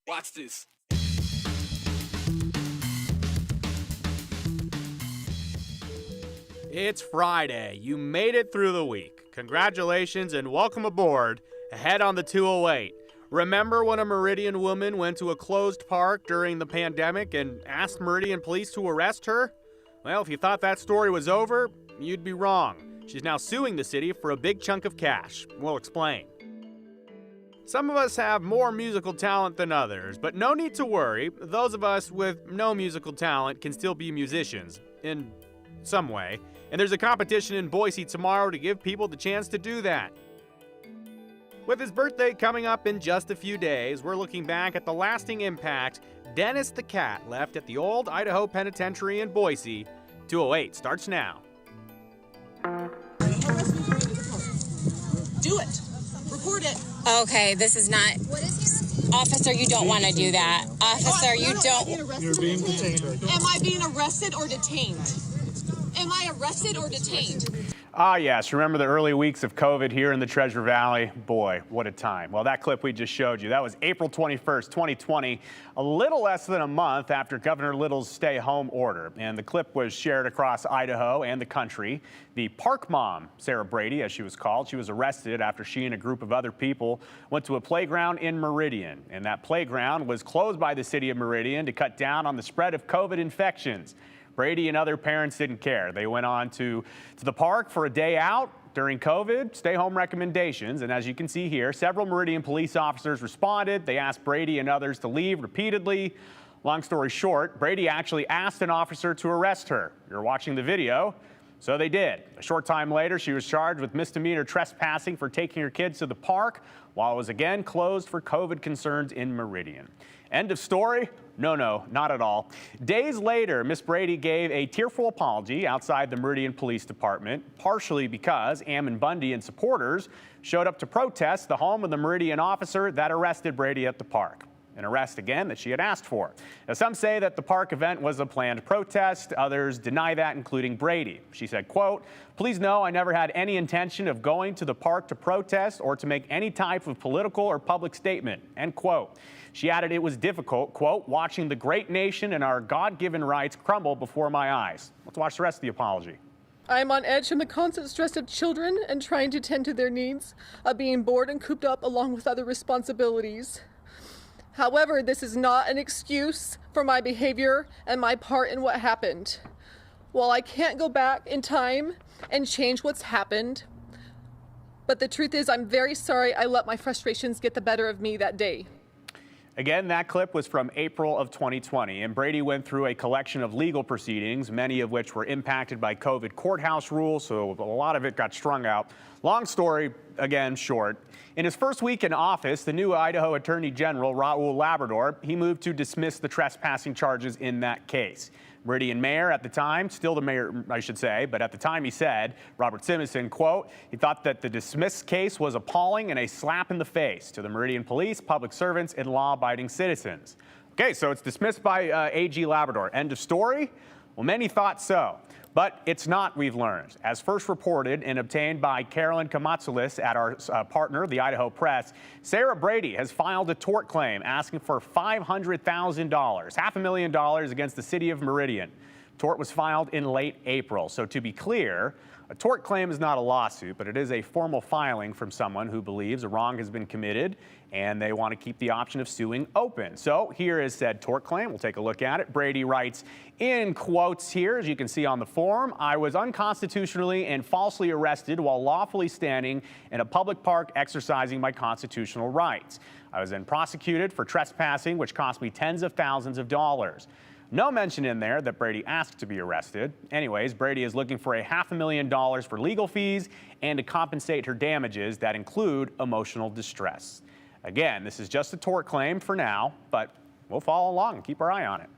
Watch this. It's Friday. You made it through the week. Congratulations and welcome aboard. Ahead on the 208. Remember when a Meridian woman went to a closed park during the pandemic and asked Meridian police to arrest her? Well, if you thought that story was over, you'd be wrong. She's now suing the city for a big chunk of cash. We'll explain. Some of us have more musical talent than others, but no need to worry. Those of us with no musical talent can still be musicians, in some way. And there's a competition in Boise tomorrow to give people the chance to do that. With his birthday coming up in just a few days, we're looking back at the lasting impact Dennis the Cat left at the old Idaho Penitentiary in Boise. 208 starts now. Do it. Record it. Okay, this is not... What is here? Officer, you don't want to do that. Officer, you don't... You're being detained. Am I being arrested or detained? Am I arrested or detained? Ah, yes. Remember the early weeks of COVID here in the Treasure Valley? Boy, what a time. Well, that clip we just showed you, that was April 21st, 2020, a little less than a month after Governor Little's stay-home order. And the clip was shared across Idaho and the country. The Park Mom, Sarah Brady, as she was called, she was arrested after she and a group of other people went to a playground in Meridian. And that playground was closed by the city of Meridian to cut down on the spread of COVID infections. Brady and other parents didn't care. They went on to the park for a day out during COVID, stay-home recommendations. And as you can see here, several Meridian police officers responded. They asked Brady and others to leave repeatedly. Long story short, Brady actually asked an officer to arrest her. You're watching the video. So they did. A short time later, she was charged with misdemeanor trespassing for taking her kids to the park while it was again closed for COVID concerns in Meridian. End of story? No, not at all. Days later, Miss Brady gave a tearful apology outside the Meridian Police Department, partially because Ammon Bundy and supporters showed up to protest the home of the Meridian officer that arrested Brady at the park. An arrest, again, that she had asked for. Now, some say that the park event was a planned protest. Others deny that, including Brady. She said, quote, "Please know I never had any intention of going to the park to protest or to make any type of political or public statement," end quote. She added it was difficult, quote, "watching the great nation and our God-given rights crumble before my eyes." Let's watch the rest of the apology. I am on edge from the constant stress of children and trying to tend to their needs, of being bored and cooped up along with other responsibilities. However, this is not an excuse for my behavior and my part in what happened. While I can't go back in time and change what's happened, but the truth is I'm very sorry I let my frustrations get the better of me that day. Again, that clip was from April of 2020, and Brady went through a collection of legal proceedings, many of which were impacted by COVID courthouse rules, so a lot of it got strung out. Long story, again, short. In his first week in office, the new Idaho Attorney General, Raul Labrador, he moved to dismiss the trespassing charges in that case. Meridian mayor at the time, still the mayor, I should say, but at the time he said, Robert Simonson, quote, he thought that the dismissed case was appalling and a slap in the face to the Meridian police, public servants, and law-abiding citizens. Okay, so it's dismissed by AG Labrador. End of story? Well, many thought so. But it's not, we've learned. As first reported and obtained by Carolyn Kamatsoulis at our partner, the Idaho Press, Sarah Brady has filed a tort claim asking for $500,000, $500,000 against the city of Meridian. Tort was filed in late April. So to be clear, a tort claim is not a lawsuit, but it is a formal filing from someone who believes a wrong has been committed and they want to keep the option of suing open. So here is said tort claim. We'll take a look at it. Brady writes in quotes here, as you can see on the form, "I was unconstitutionally and falsely arrested while lawfully standing in a public park exercising my constitutional rights. I was then prosecuted for trespassing, which cost me tens of thousands of dollars." No mention in there that Brady asked to be arrested. Anyways, Brady is looking for $500,000 for legal fees and to compensate her damages that include emotional distress. Again, this is just a tort claim for now, but we'll follow along and keep our eye on it.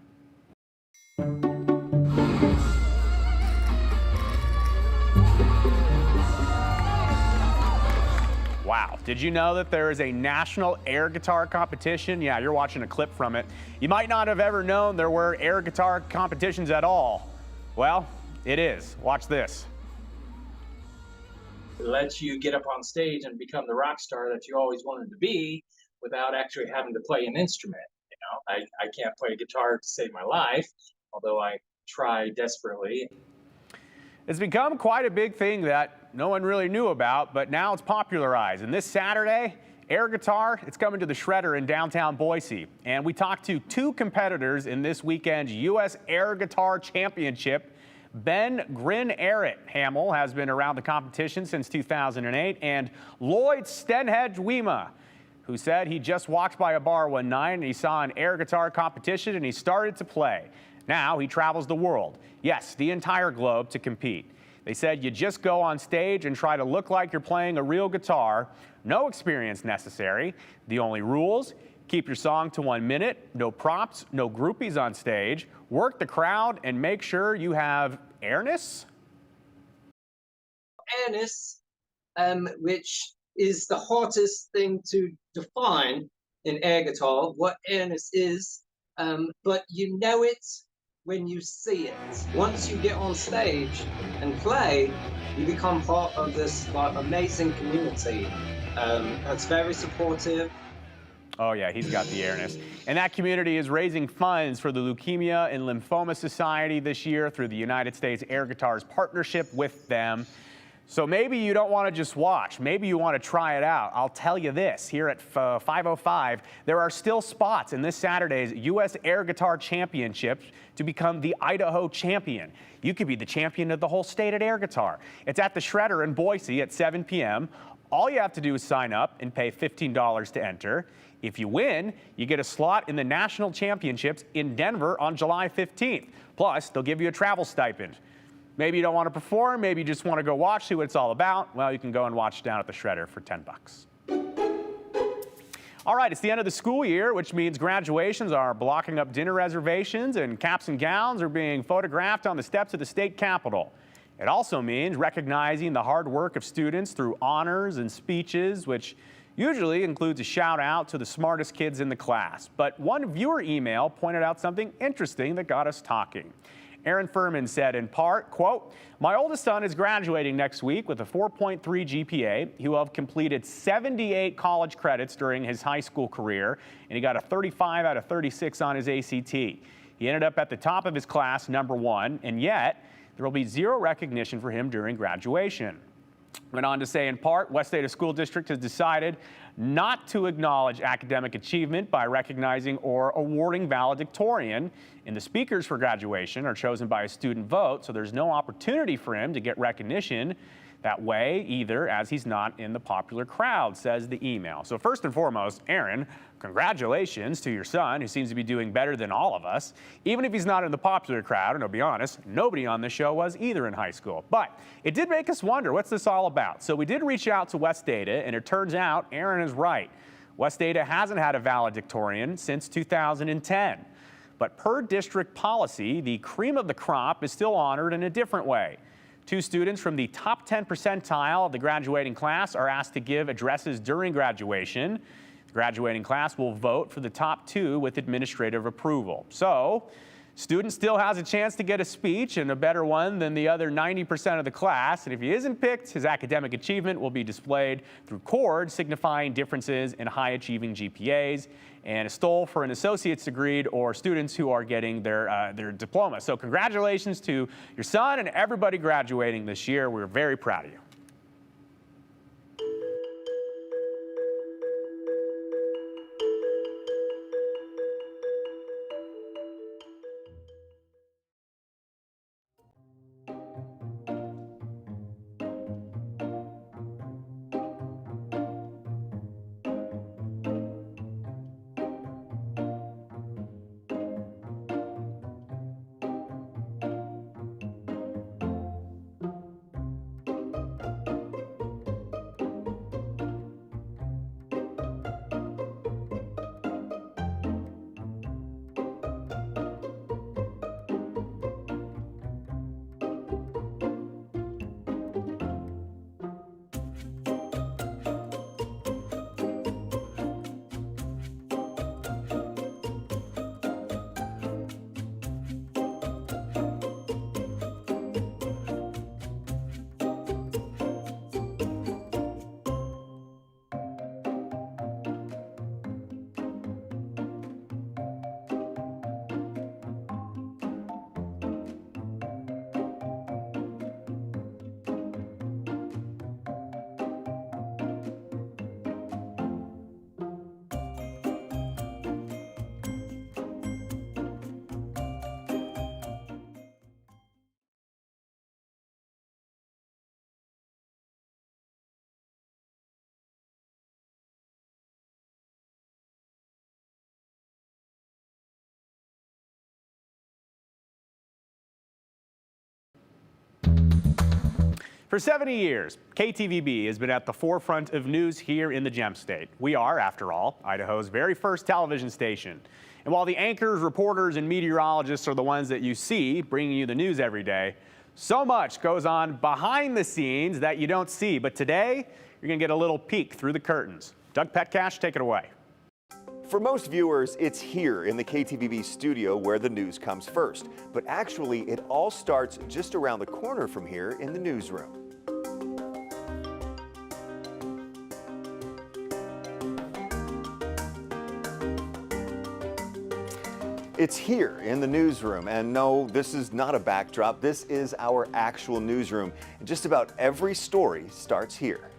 Wow. Did you know that there is a national air guitar competition? Yeah, you're watching a clip from it. You might not have ever known there were air guitar competitions at all. Well, it is. Watch this. It lets you get up on stage and become the rock star that you always wanted to be, without actually having to play an instrument. You know, I can't play guitar to save my life, although I try desperately. It's become quite a big thing that no one really knew about, but now it's popularized. And this Saturday, air guitar, it's coming to the Shredder in downtown Boise. And we talked to two competitors in this weekend's U.S. Air Guitar Championship. Ben Grin-Arrett Hamill has been around the competition since 2008, and Lloyd Stenhedge-Wema, who said he just walked by a bar one night and he saw an air guitar competition and he started to play. Now he travels the world, yes, the entire globe, to compete. They said you just go on stage and try to look like you're playing a real guitar. No experience necessary. The only rules: keep your song to 1 minute, no props, no groupies on stage, work the crowd, and make sure you have airness. Airness, which is the hardest thing to define in air guitar, what airness is, but you know it when you see it. Once you get on stage and play, you become part of this amazing community that's very supportive. Oh yeah, he's got the airness. And that community is raising funds for the Leukemia and Lymphoma Society this year through the United States Air Guitars partnership with them. So maybe you don't want to just watch. Maybe you want to try it out. I'll tell you this, here at 5:05, there are still spots in this Saturday's U.S. Air Guitar Championship to become the Idaho champion. You could be the champion of the whole state at air guitar. It's at the Shredder in Boise at 7 p.m. All you have to do is sign up and pay $15 to enter. If you win, you get a slot in the national championships in Denver on July 15th. Plus, they'll give you a travel stipend. Maybe you don't want to perform, maybe you just want to go watch, see what it's all about. Well, you can go and watch down at the Shredder for 10 bucks. All right, it's the end of the school year, which means graduations are blocking up dinner reservations and caps and gowns are being photographed on the steps of the state capitol. It also means recognizing the hard work of students through honors and speeches, which usually includes a shout out to the smartest kids in the class. But one viewer email pointed out something interesting that got us talking. Aaron Furman said in part, quote, "My oldest son is graduating next week with a 4.3 GPA. He will have completed 78 college credits during his high school career, and he got a 35 out of 36 on his ACT. He ended up at the top of his class, #1, and yet there will be zero recognition for him during graduation." Went on to say, in part, West Ada School District has decided not to acknowledge academic achievement by recognizing or awarding valedictorian, and the speakers for graduation are chosen by a student vote, so there's no opportunity for him to get recognition that way either, as he's not in the popular crowd, says the email. So first and foremost, Aaron, congratulations to your son, who seems to be doing better than all of us, even if he's not in the popular crowd. And to be honest, nobody on this show was either in high school. But it did make us wonder, what's this all about? So we did reach out to West Ada, and it turns out Aaron is right. West Ada hasn't had a valedictorian since 2010. But per district policy, the cream of the crop is still honored in a different way. 2 students from the top 10 percentile of the graduating class are asked to give addresses during graduation. The graduating class will vote for the top 2 with administrative approval. So, student still has a chance to get a speech, and a better one than the other 90% of the class. And if he isn't picked, his academic achievement will be displayed through cords signifying differences in high-achieving GPAs, and a stole for an associate's degree or students who are getting their diploma. So congratulations to your son and everybody graduating this year. We're very proud of you. For 70 years, KTVB has been at the forefront of news here in the Gem State. We are, after all, Idaho's very first television station. And while the anchors, reporters, and meteorologists are the ones that you see bringing you the news every day, so much goes on behind the scenes that you don't see. But today, you're going to get a little peek through the curtains. Doug Petcash, take it away. For most viewers, it's here in the KTVB studio where the news comes first. But actually, it all starts just around the corner from here in the newsroom. It's here in the newsroom, and no, this is not a backdrop. This is our actual newsroom. And just about every story starts here.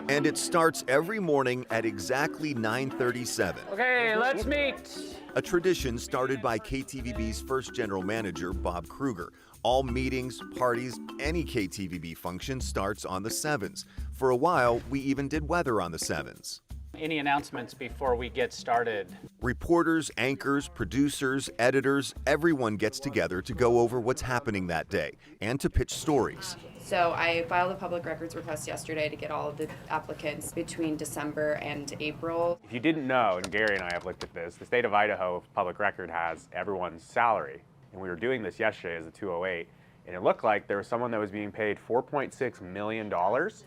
And it starts every morning at exactly 9:37. Okay, let's meet. A tradition started by KTVB's first general manager, Bob Kruger. All meetings, parties, any KTVB function starts on the 7s. For a while, we even did weather on the 7s. Any announcements before we get started? Reporters, anchors, producers, editors, everyone gets together to go over what's happening that day and to pitch stories. So I filed a public records request yesterday to get all of the applicants between December and April. If you didn't know, and Gary and I have looked at this, the state of Idaho public record has everyone's salary. And we were doing this yesterday as a 208. And it looked like there was someone that was being paid $4.6 million.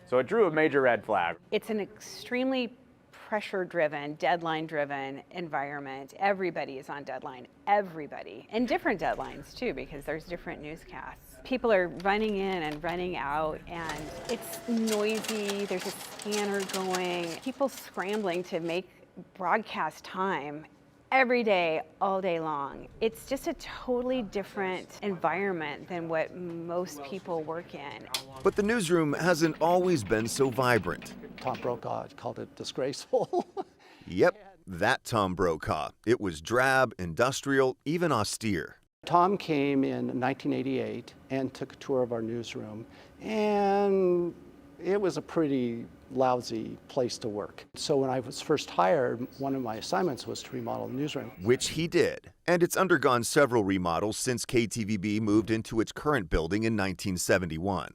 So it drew a major red flag. It's an extremely pressure-driven, deadline-driven environment. Everybody is on deadline, everybody. And different deadlines too, because there's different newscasts. People are running in and running out, and it's noisy, there's a scanner going. People scrambling to make broadcast time every day, all day long. It's just a totally different environment than what most people work in. But the newsroom hasn't always been so vibrant. Tom Brokaw called it disgraceful. Yep, that Tom Brokaw. It was drab, industrial, even austere. Tom came in 1988 and took a tour of our newsroom, and it was a pretty lousy place to work. So when I was first hired, one of my assignments was to remodel the newsroom. Which he did. And it's undergone several remodels since KTVB moved into its current building in 1971.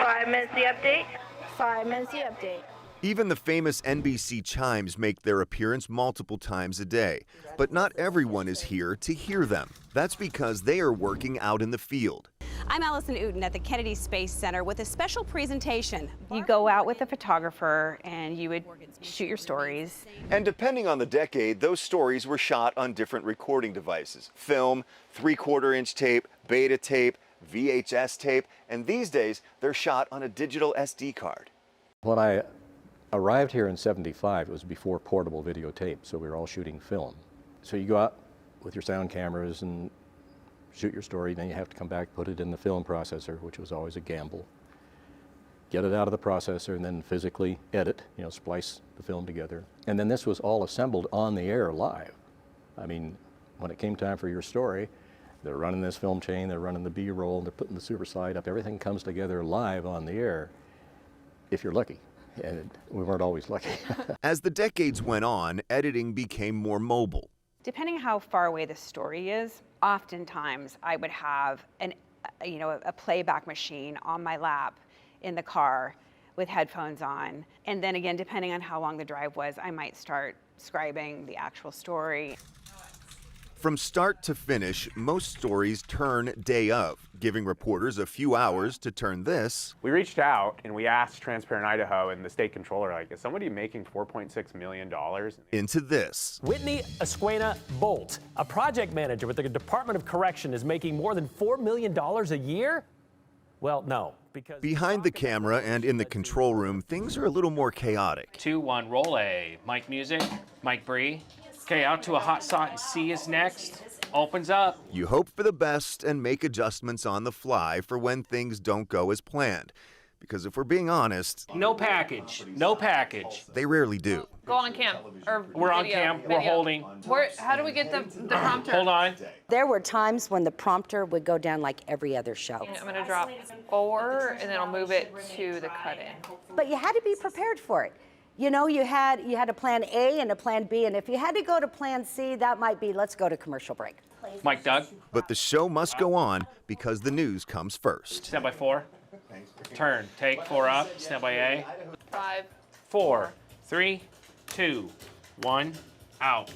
5 minutes the update. 5 minutes the update. Even the famous NBC chimes make their appearance multiple times a day. But not everyone is here to hear them. That's because they are working out in the field. I'm Allison Uten at the Kennedy Space Center with a special presentation. You go out with a photographer and you would shoot your stories. And depending on the decade, those stories were shot on different recording devices. Film, 3/4-inch tape, beta tape, VHS tape, and these days they're shot on a digital SD card. When I arrived here in '75, it was before portable videotape, so we were all shooting film. So you go out with your sound cameras and shoot your story, then you have to come back, put it in the film processor, which was always a gamble. Get it out of the processor and then physically edit, splice the film together. And then this was all assembled on the air live. I mean, when it came time for your story, they're running this film chain, they're running the B-roll, they're putting the super slide up, everything comes together live on the air, if you're lucky. And we weren't always lucky. As the decades went on, editing became more mobile. Depending how far away the story is, oftentimes I would have a playback machine on my lap in the car with headphones on. And then again, depending on how long the drive was, I might start scribing the actual story. From start to finish, most stories turn day of, giving reporters a few hours to turn this. We reached out and we asked Transparent Idaho and the state controller, is somebody making $4.6 million? Into this. Whitney Esquena Bolt, a project manager with the Department of Correction, is making more than $4 million a year? Well, no. Because behind the camera and in the control room, things are a little more chaotic. 2, 1, roll A. Mike music, Mike Bree. Okay, out to a hot shot. C is next. Opens up. You hope for the best and make adjustments on the fly for when things don't go as planned. Because if we're being honest, no package. No package. They rarely do. Go on cam. Or we're on cam. We're holding. How do we get the prompter? Hold on. There were times when the prompter would go down like every other show. I'm going to drop 4 and then I'll move it to the cut in. But you had to be prepared for it. you know, you had a plan A and a plan B, and if you had to go to plan C, that might be, let's go to commercial break. Mike, Doug. But the show must go on because the news comes first. Stand by 4. Turn. Take 4 up. Stand by A. 5, 4, 3, 2, 1, out.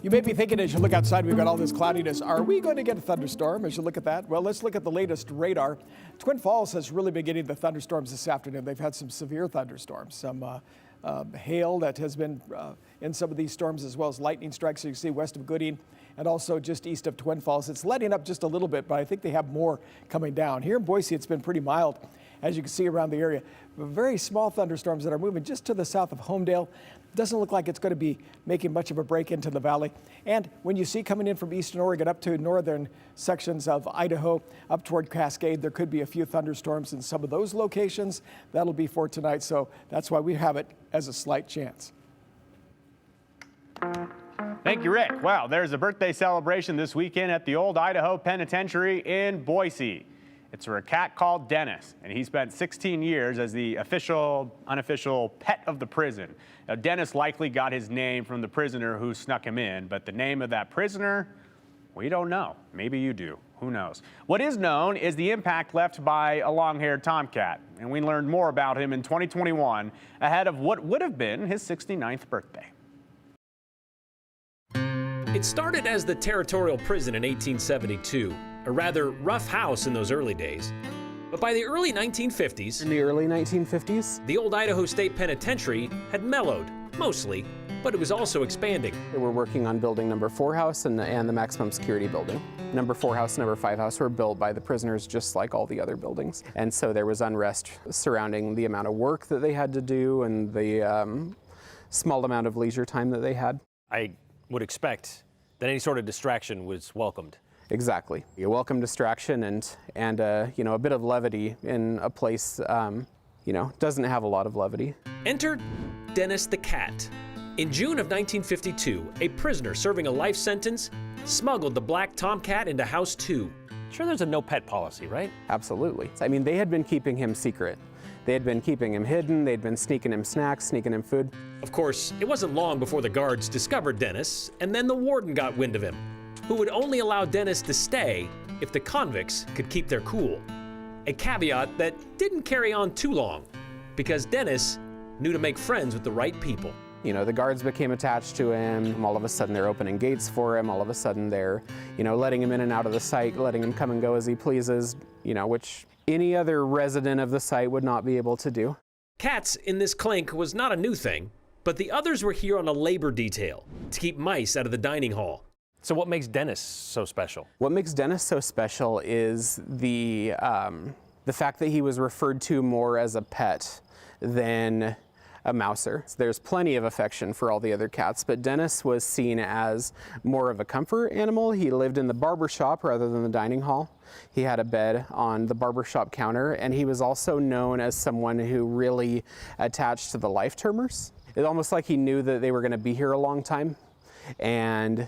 You may be thinking as you look outside, we've got all this cloudiness. Are we going to get a thunderstorm as you look at that? Well, let's look at the latest radar. Twin Falls has really been getting the thunderstorms this afternoon. They've had some severe thunderstorms, some hail that has been in some of these storms, as well as lightning strikes, you can see west of Gooding and also just east of Twin Falls. It's letting up just a little bit, but I think they have more coming down. Here in Boise, it's been pretty mild, as you can see around the area. Very small thunderstorms that are moving just to the south of Homedale. Doesn't look like it's going to be making much of a break into the valley. And when you see coming in from eastern Oregon up to northern sections of Idaho, up toward Cascade, there could be a few thunderstorms in some of those locations. That'll be for tonight, so that's why we have it as a slight chance. Thank you, Rick. Wow, there's a birthday celebration this weekend at the Old Idaho Penitentiary in Boise. It's for a cat called Dennis, and he spent 16 years as the unofficial pet of the prison. Now, Dennis likely got his name from the prisoner who snuck him in, but the name of that prisoner, we don't know. Maybe you do. Who knows? What is known is the impact left by a long-haired tomcat, and we learned more about him in 2021 ahead of what would have been his 69th birthday. It started as the Territorial Prison in 1872, a rather rough house in those early days. But by the early 1950s, the Old Idaho State Penitentiary had mellowed, mostly, but it was also expanding. We're working on building number 4 house and the maximum security building. Number 4 house, number 5 house were built by the prisoners just like all the other buildings. And so there was unrest surrounding the amount of work that they had to do and the small amount of leisure time that they had. I would expect that any sort of distraction was welcomed. Exactly. A welcome distraction and a bit of levity in a place, doesn't have a lot of levity. Enter Dennis the cat. In June of 1952, a prisoner serving a life sentence smuggled the black tomcat into House 2. Sure, there's a no pet policy, right? Absolutely. I mean, they had been keeping him secret. They had been keeping him hidden. They'd been sneaking him snacks, sneaking him food. Of course, it wasn't long before the guards discovered Dennis, and then the warden got wind of him, who would only allow Dennis to stay if the convicts could keep their cool. A caveat that didn't carry on too long, because Dennis knew to make friends with the right people. You know, the guards became attached to him. All of a sudden, they're opening gates for him. All of a sudden, they're, letting him in and out of the site, letting him come and go as he pleases, which any other resident of the site would not be able to do. Cats in this clink was not a new thing, but the others were here on a labor detail to keep mice out of the dining hall. So what makes Dennis so special? What makes Dennis so special is the fact that he was referred to more as a pet than a mouser. There's plenty of affection for all the other cats, but Dennis was seen as more of a comfort animal. He lived in the barber shop rather than the dining hall. He had a bed on the barber shop counter, and he was also known as someone who really attached to the life termers. It's almost like he knew that they were going to be here a long time and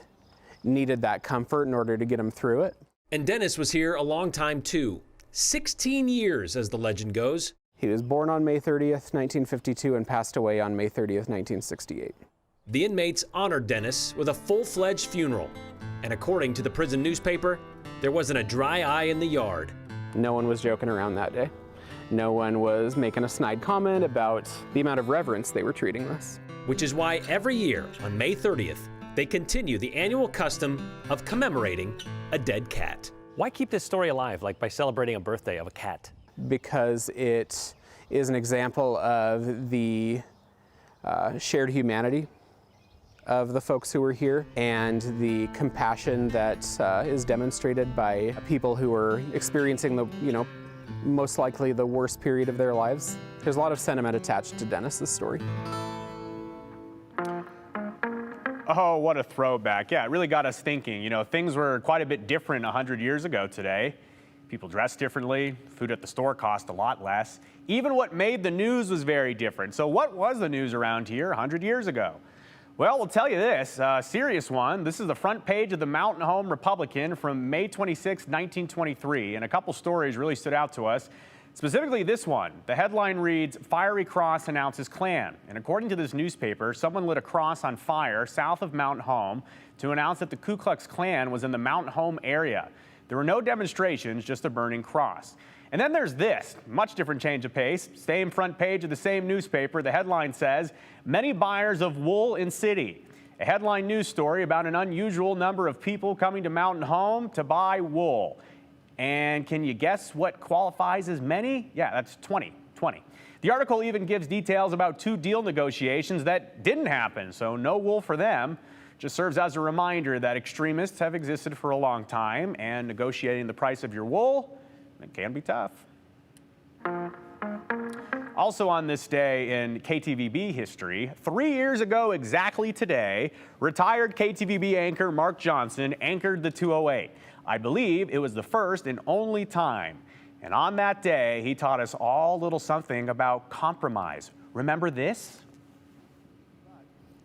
needed that comfort in order to get him through it. And Dennis was here a long time too. 16 years, as the legend goes. He was born on May 30th, 1952, and passed away on May 30th, 1968. The inmates honored Dennis with a full-fledged funeral. And according to the prison newspaper, there wasn't a dry eye in the yard. No one was joking around that day. No one was making a snide comment about the amount of reverence they were treating this. Which is why every year on May 30th, they continue the annual custom of commemorating a dead cat. Why keep this story alive, like by celebrating a birthday of a cat? Because it is an example of the shared humanity of the folks who were here and the compassion that is demonstrated by people who are experiencing the, most likely the worst period of their lives. There's a lot of sentiment attached to Dennis's story. Oh, what a throwback. Yeah, it really got us thinking. Things were quite a bit different 100 years ago today. People dressed differently, food at the store cost a lot less. Even what made the news was very different. So what was the news around here 100 years ago? Well, we'll tell you this, a serious one. This is the front page of the Mountain Home Republican from May 26, 1923, and a couple stories really stood out to us. Specifically this one. The headline reads, "Fiery Cross Announces Klan." And according to this newspaper, someone lit a cross on fire south of Mountain Home to announce that the Ku Klux Klan was in the Mountain Home area. There were no demonstrations, just a burning cross. And then there's this, much different change of pace. Same front page of the same newspaper. The headline says, "Many buyers of wool in city." A headline news story about an unusual number of people coming to Mountain Home to buy wool. And can you guess what qualifies as many? Yeah, that's 20. The article even gives details about 2 deal negotiations that didn't happen, so no wool for them. Just serves as a reminder that extremists have existed for a long time, and negotiating the price of your wool, it can be tough. Also on this day in KTVB history, 3 years ago exactly today, retired KTVB anchor Mark Johnson anchored the 208. I believe it was the first and only time. And on that day, he taught us all a little something about compromise. Remember this?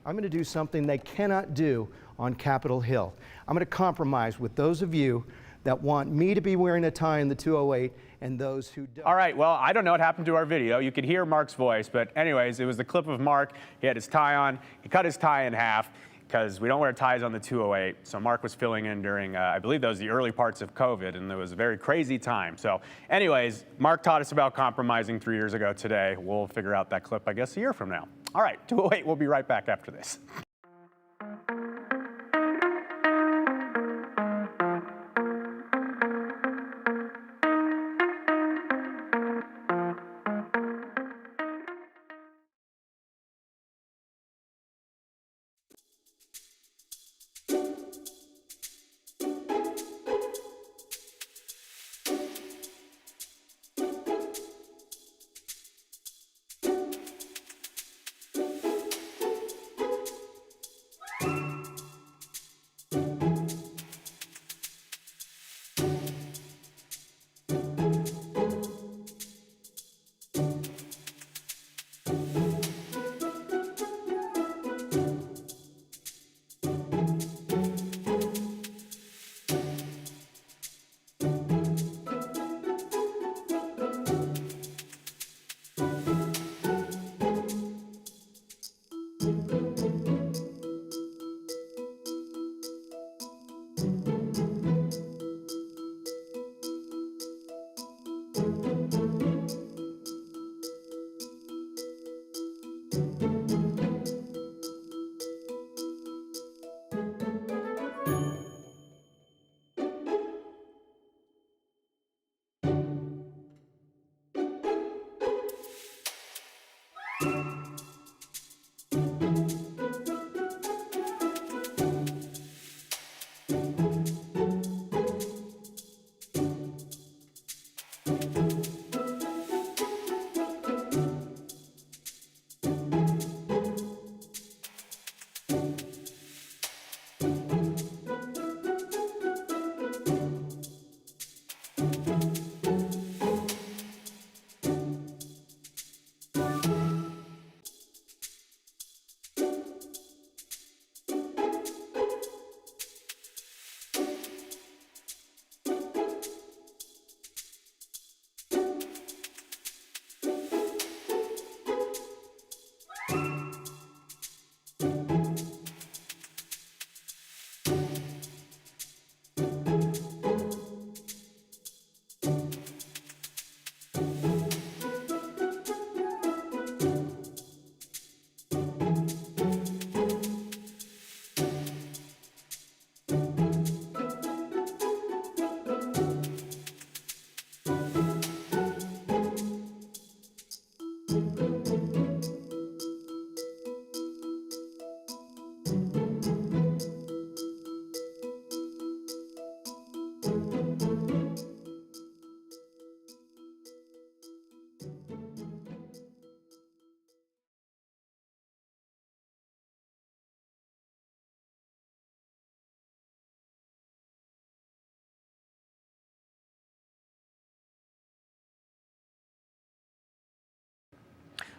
I'm going to do something they cannot do on Capitol Hill. I'm going to compromise with those of you that want me to be wearing a tie in the 208 and those who don't. All right, well, I don't know what happened to our video. You could hear Mark's voice, but anyways, it was the clip of Mark. He had his tie on. He cut his tie in half because we don't wear ties on the 208. So Mark was filling in during, I believe that was the early parts of COVID, and it was a very crazy time. So anyways, Mark taught us about compromising 3 years ago today. We'll figure out that clip, I guess, a year from now. All right, 208, we'll be right back after this.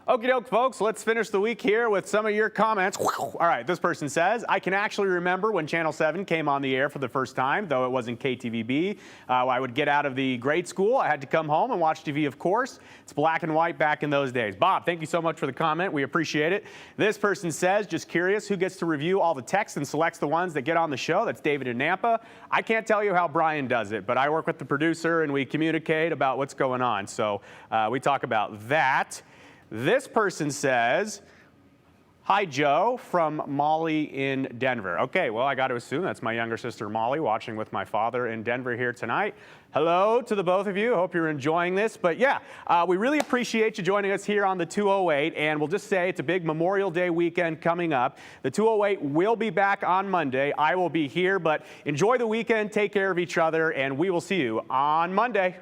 Okie doke, folks, let's finish the week here with some of your comments. All right, this person says, I can actually remember when Channel 7 came on the air for the first time, though it wasn't KTVB. I would get out of the grade school. I had to come home and watch TV, of course. It's black and white back in those days. Bob, thank you so much for the comment. We appreciate it. This person says, just curious, who gets to review all the text and selects the ones that get on the show? That's David in Nampa. I can't tell you how Brian does it, but I work with the producer and we communicate about what's going on. So we talk about that. This person says, hi, Joe, from Molly in Denver. Okay, well, I got to assume that's my younger sister, Molly, watching with my father in Denver here tonight. Hello to the both of you. Hope you're enjoying this. But yeah, we really appreciate you joining us here on the 208. And we'll just say it's a big Memorial Day weekend coming up. The 208 will be back on Monday. I will be here, but enjoy the weekend. Take care of each other, and we will see you on Monday.